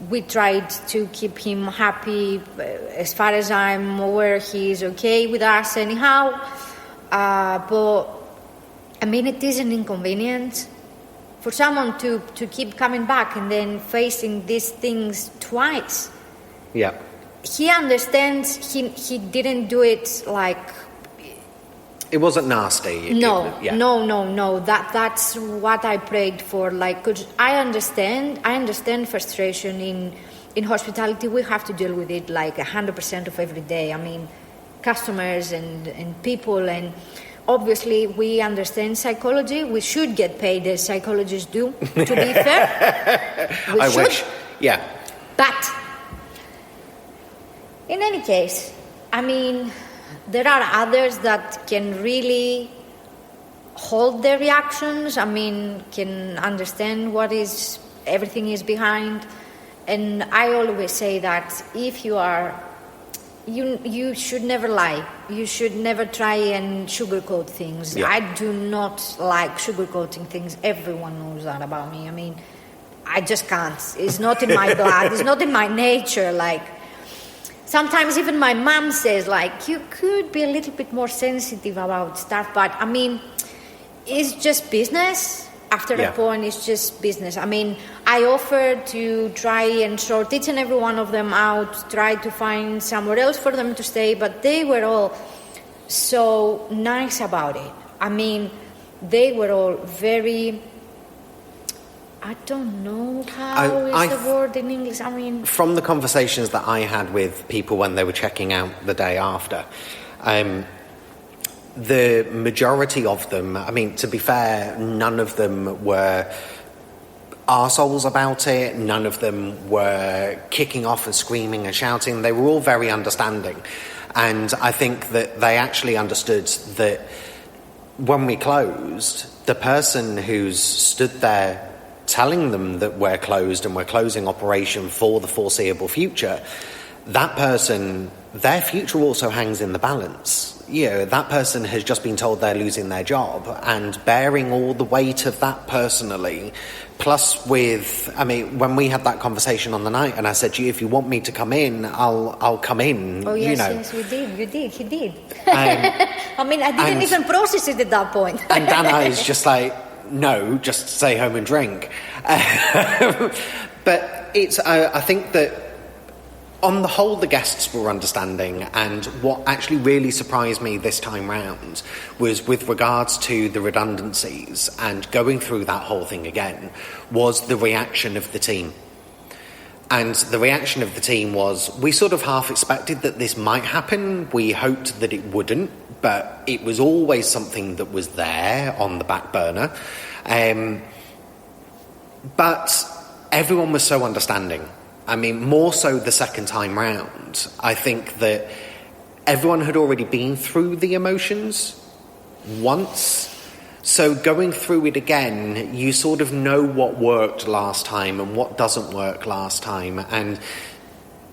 we tried to keep him happy. As far as I'm aware, he's okay with us anyhow. But I mean, it is an inconvenience for someone to keep coming back and then facing these things twice. Yeah. He understands. He didn't do it like. It wasn't nasty. No. That's what I prayed for. Like, 'cause I understand frustration in hospitality. We have to deal with it like 100% of every day. I mean, customers and people, and obviously we understand psychology. We should get paid as psychologists do. To be fair, I wish. Yeah. But in any case, I mean, there are others that can really hold their reactions. I mean, can understand what everything is behind. And I always say that if you are, you should never lie. You should never try and sugarcoat things. Yeah. I do not like sugarcoating things. Everyone knows that about me. I mean, I just can't. It's not in my blood. It's not in my nature. Like, sometimes even my mom says, like, you could be a little bit more sensitive about stuff, but I mean, it's just business. After a point, it's just business. I mean, I offered to try and sort each and every one of them out, try to find somewhere else for them to stay, but they were all so nice about it. I mean, they were all very... I don't know how is the word in English. I mean, from the conversations that I had with people when they were checking out the day after, the majority of them, I mean, to be fair, none of them were arseholes about it. None of them were kicking off and screaming and shouting. They were all very understanding. And I think that they actually understood that when we closed, the person who's stood there telling them that we're closed and we're closing operation for the foreseeable future, that person, their future also hangs in the balance. You know, that person has just been told they're losing their job, and bearing all the weight of that personally, plus with, I mean, when we had that conversation on the night and I said to you, if you want me to come in, I'll come in. Oh, yes, you know. Yes, he did. I mean, I didn't even process it at that point. And Danai is just like, no, just stay home and drink. But it's, I think that on the whole, the guests were understanding, and what actually really surprised me this time round was with regards to the redundancies and going through that whole thing again, was the reaction of the team. And the reaction of the team was, we sort of half expected that this might happen. We hoped that it wouldn't, but it was always something that was there on the back burner. But everyone was so understanding. I mean, more so the second time round. I think that everyone had already been through the emotions once. So going through it again, you sort of know what worked last time and what doesn't work last time. And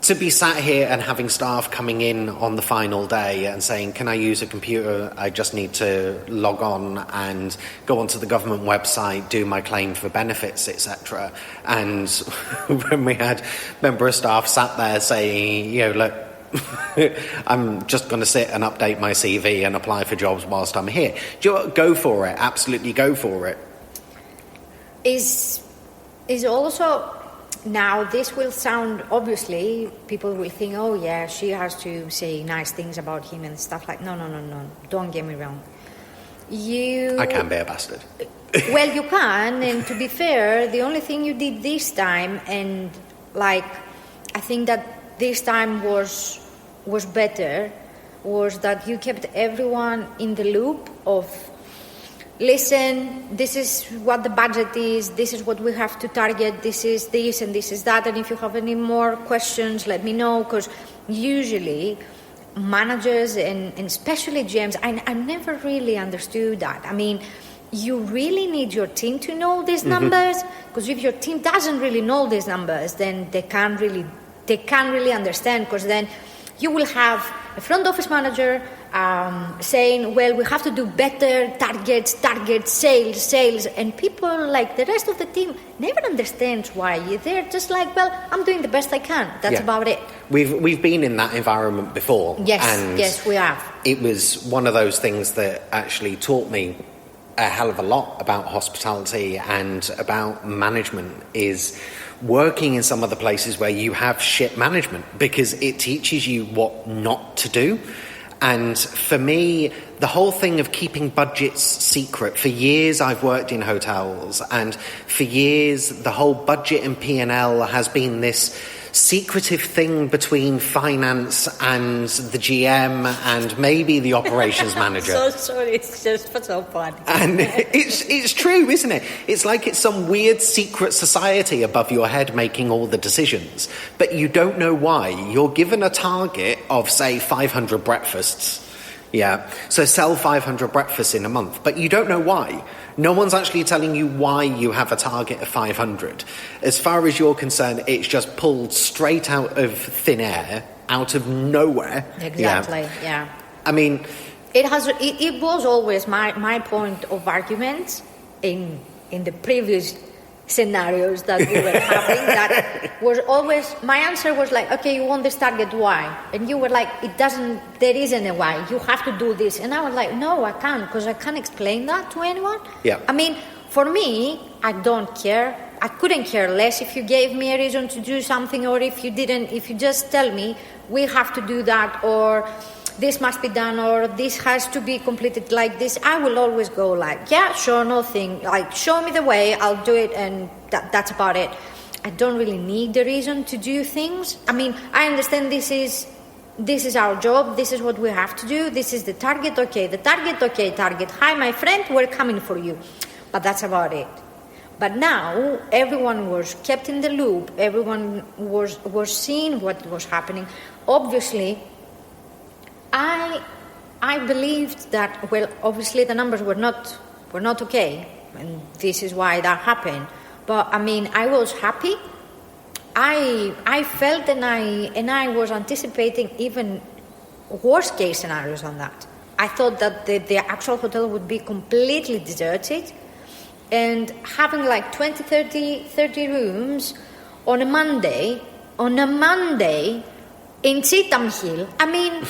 to be sat here and having staff coming in on the final day and saying, can I use a computer? I just need to log on and go onto the government website, do my claim for benefits, etc. And when we had a member of staff sat there saying, you know, look, I'm just going to sit and update my CV and apply for jobs whilst I'm here. Do you know what? Go for it. Absolutely go for it. Is also... Now, this will sound, obviously, people will think, oh, yeah, she has to say nice things about him and stuff like, no, don't get me wrong. I can be a bastard. Well, you can, and to be fair, the only thing you did this time, and, like, I think that this time was better, was that you kept everyone in the loop of, listen, this is what the budget is, this is what we have to target, this is this and this is that, and if you have any more questions, let me know, because usually managers and especially GMs, I never really understood that. I mean, you really need your team to know these numbers, because if your team doesn't really know these numbers, then they can't really understand, because then you will have a front office manager saying, well, we have to do better targets, sales, and people like the rest of the team never understands why. They're just like, well, I'm doing the best I can. That's about it. We've been in that environment before. Yes, we have. It was one of those things that actually taught me a hell of a lot about hospitality and about management, is working in some of the places where you have shit management, because it teaches you what not to do. And for me, the whole thing of keeping budgets secret, for years I've worked in hotels, and for years the whole budget and P&L has been this secretive thing between finance and the GM and maybe the operations manager. So sorry, it's just so funny. And it's true, isn't it? It's like it's some weird secret society above your head making all the decisions, but you don't know why. You're given a target of, say, 500 breakfasts. Yeah, so sell 500 breakfasts in a month, but you don't know why. No one's actually telling you why you have a target of 500. As far as you're concerned, it's just pulled straight out of thin air, out of nowhere. Exactly, yeah. I mean, it was always my point of argument in the previous scenarios that we were having. That was always, my answer was like, okay, you want this target, why? And you were like, there isn't a why, you have to do this. And I was like, no, I can't, because I can't explain that to anyone. Yeah. I mean, for me, I don't care. I couldn't care less if you gave me a reason to do something, or if you didn't, if you just tell me, we have to do that, or this must be done, or this has to be completed like this. I will always go like, yeah, sure, nothing. Like, show me the way, I'll do it, and that's about it. I don't really need the reason to do things. I mean, I understand this is our job, this is what we have to do, this is the target, okay, target. Hi, my friend, we're coming for you. But that's about it. But now, everyone was kept in the loop, everyone was seeing what was happening. Obviously, I believed that, well, obviously the numbers were not okay, and this is why that happened. But I mean, I was happy. I felt, and I was anticipating even worst case scenarios on that. I thought that the actual hotel would be completely deserted, and having like 20, 30 rooms on a Monday in Cheetham Hill. I mean,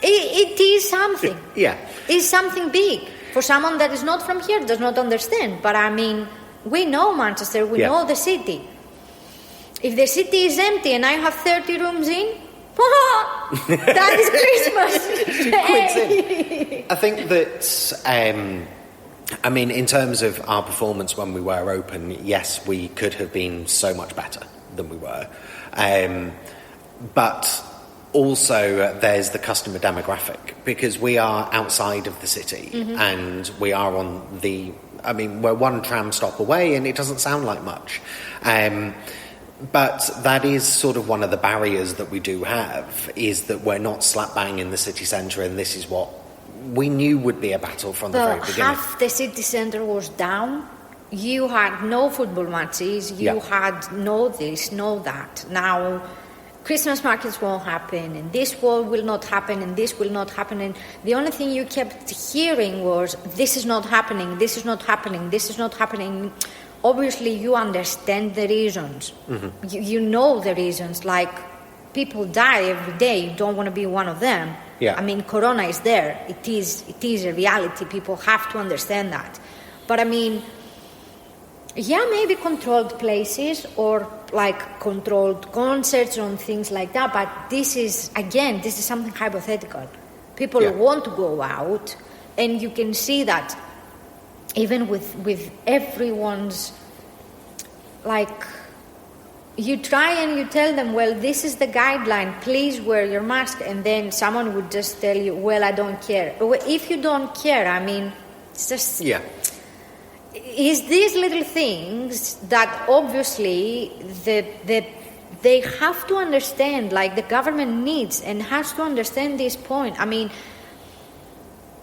it is something. Yeah. It's something big. For someone that is not from here, does not understand. But I mean, we know Manchester, we know the city. If the city is empty and I have 30 rooms in, that is Christmas. I think that, I mean, in terms of our performance when we were open, yes, we could have been so much better than we were. But also, there's the customer demographic, because we are outside of the city, and we are on we're one tram stop away, and it doesn't sound like much. But that is sort of one of the barriers that we do have, is that we're not slap bang in the city centre, and this is what we knew would be a battle from the very beginning. Half the city centre was down. You had no football matches, you had no this, no that. Now, Christmas markets won't happen, and this will not happen, and this will not happen. And the only thing you kept hearing was, this is not happening, this is not happening, this is not happening. Obviously, you understand the reasons. You know the reasons. Like, people die every day. You don't want to be one of them. Yeah. I mean, Corona is there. It is a reality. People have to understand that. But I mean, yeah, maybe controlled places or like controlled concerts and things like that. But this is something hypothetical. People want to go out, and you can see that even with everyone's, like, you try and you tell them, well, this is the guideline, please wear your mask, and then someone would just tell you, well, I don't care. If you don't care, I mean, it's just... Yeah. It's these little things that obviously they have to understand, like the government needs and has to understand this point. I mean,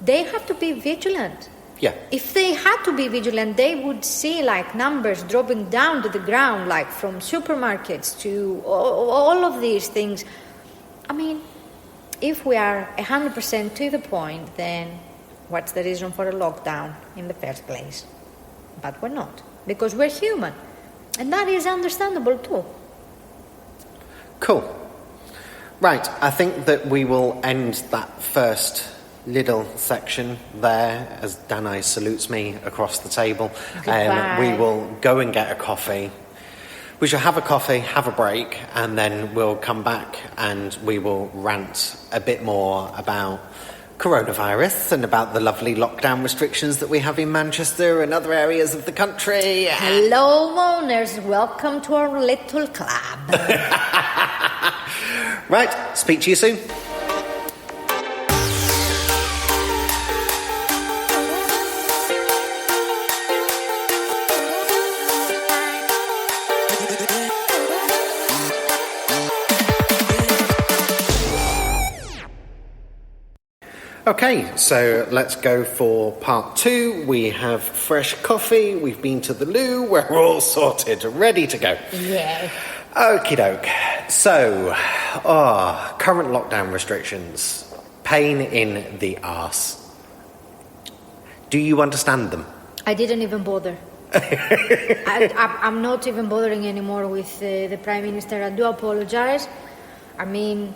they have to be vigilant. Yeah. If they had to be vigilant, they would see like numbers dropping down to the ground, like from supermarkets to all of these things. I mean, if we are 100% to the point, then what's the reason for a lockdown in the first place? But we're not, because we're human. And that is understandable too. Cool. Right, I think that we will end that first little section there as Danai salutes me across the table. We will go and get a coffee. We shall have a coffee, have a break, and then we'll come back and we will rant a bit more about coronavirus and about the lovely lockdown restrictions that we have in Manchester and other areas of the country. Hello, moaners. Welcome to our little club. Right, speak to you soon. Okay, so let's go for part 2. We have fresh coffee, we've been to the loo, we're all sorted, ready to go. Yeah. Okie doke. So, current lockdown restrictions. Pain in the arse. Do you understand them? I didn't even bother. I'm not even bothering anymore with the Prime Minister. I do apologize. I mean,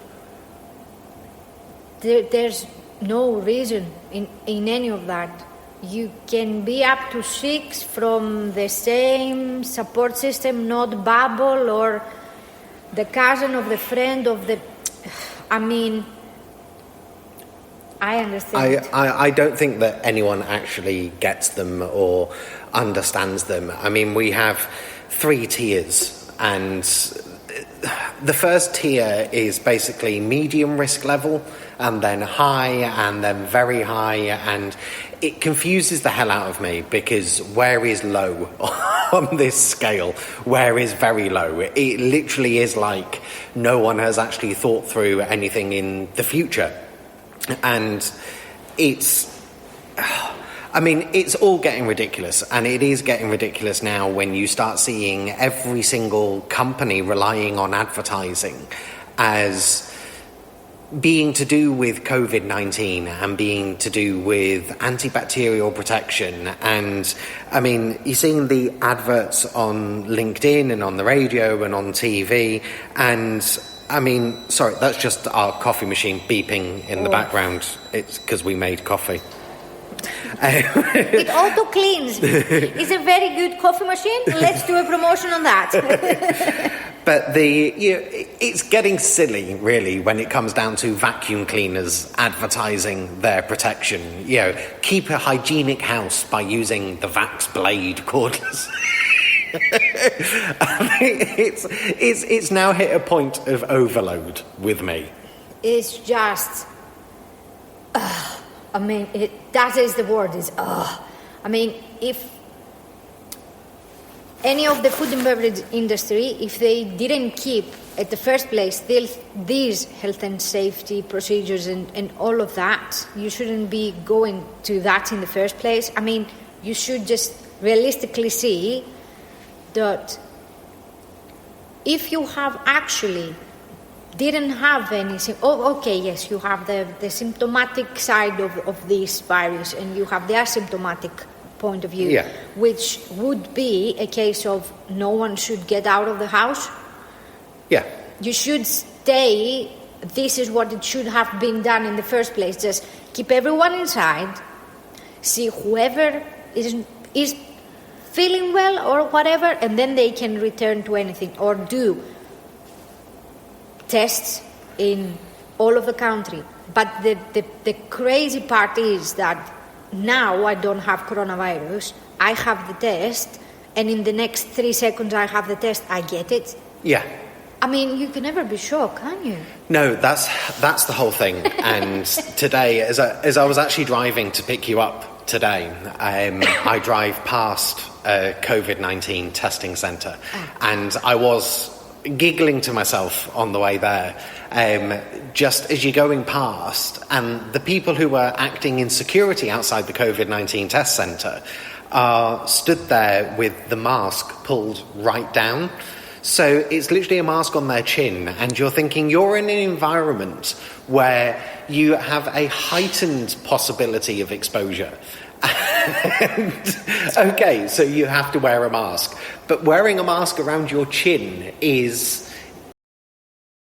there's no reason in any of that. You can be up to 6 from the same support system, not bubble, or the cousin of the friend of the... I mean, I understand. I don't think that anyone actually gets them or understands them. I mean, we have 3 tiers, and the first tier is basically medium risk level, and then high, and then very high, and it confuses the hell out of me, because where is low on this scale? Where is very low? It literally is like no one has actually thought through anything in the future. And it's all getting ridiculous, and it is getting ridiculous now when you start seeing every single company relying on advertising as being to do with COVID-19 and being to do with antibacterial protection. And I mean, you're seeing the adverts on LinkedIn and on the radio and on TV, and I mean, sorry, that's just our coffee machine beeping in the background. It's because we made coffee. It auto cleans. It's a very good coffee machine. Let's do a promotion on that. But it's getting silly, really, when it comes down to vacuum cleaners advertising their protection. Keep a hygienic house by using the Vax Blade cordless. It's now hit a point of overload with me. It's just... that is the word, I mean, if any of the food and beverage industry, if they didn't keep, at the first place, these health and safety procedures and all of that, you shouldn't be going to that in the first place. I mean, you should just realistically see that if you have actually didn't have any... yes, you have the symptomatic side of this virus, and you have the asymptomatic point of view, which would be a case of no one should get out of the house. Yeah. You should stay. This is what it should have been done in the first place. Just keep everyone inside, see whoever is feeling well or whatever, and then they can return to anything, or do tests in all of the country. But the crazy part is that now I don't have coronavirus. I have the test, and in the next 3 seconds I have the test, I get it. Yeah. I mean, you can never be sure, can you? No, that's the whole thing. And today, as I was actually driving to pick you up today, I drive past a COVID-19 testing centre, and I was giggling to myself on the way there, just as you're going past, and the people who were acting in security outside the COVID-19 test centre are stood there with the mask pulled right down, So it's literally a mask on their chin, and you're thinking you're in an environment where you have a heightened possibility of exposure. And, okay, so you have to wear a mask. But wearing a mask around your chin is